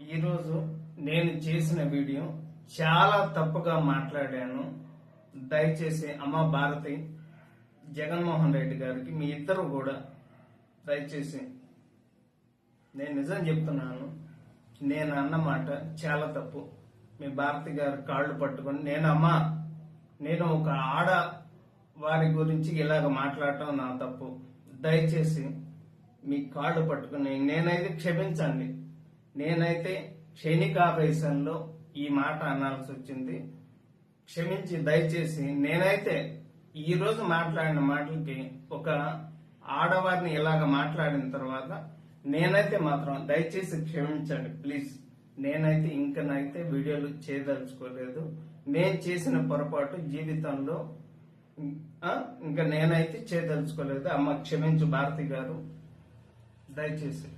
ఈరోజు నేను చేసిన వీడియో చాలా తప్పుగా మాట్లాడాను. దయచేసి అమ్మ భారతి, జగన్మోహన్ రెడ్డి గారికి మీ ఇద్దరు కూడా దయచేసి నేను నిజం చెప్తున్నాను. నేను అన్నమాట చాలా తప్పు. మీ భారతి గారి కాళ్ళు పట్టుకొని నేను ఒక ఆడ వారి గురించి ఇలాగ మాట్లాడటం నా తప్పు. దయచేసి మీ కాళ్ళు పట్టుకుని నేనైతే క్షమించండి. నేనైతే క్షణికావేశంలో ఈ మాట అనాల్సి వచ్చింది. క్షమించి దయచేసి నేనైతే ఈ రోజు మాట్లాడిన మాటలకి ఒక ఆడవారిని ఇలాగ మాట్లాడిన తర్వాత నేనైతే మాత్రం దయచేసి క్షమించండి ప్లీజ్. నేనైతే ఇంకనైతే వీడియోలు చేయదలుచుకోలేదు. నేను చేసిన పొరపాటు జీవితంలో ఇంకా నేనైతే చేయదలుచుకోలేదు. అమ్మ క్షమించు భారతి గారు, దయచేసి.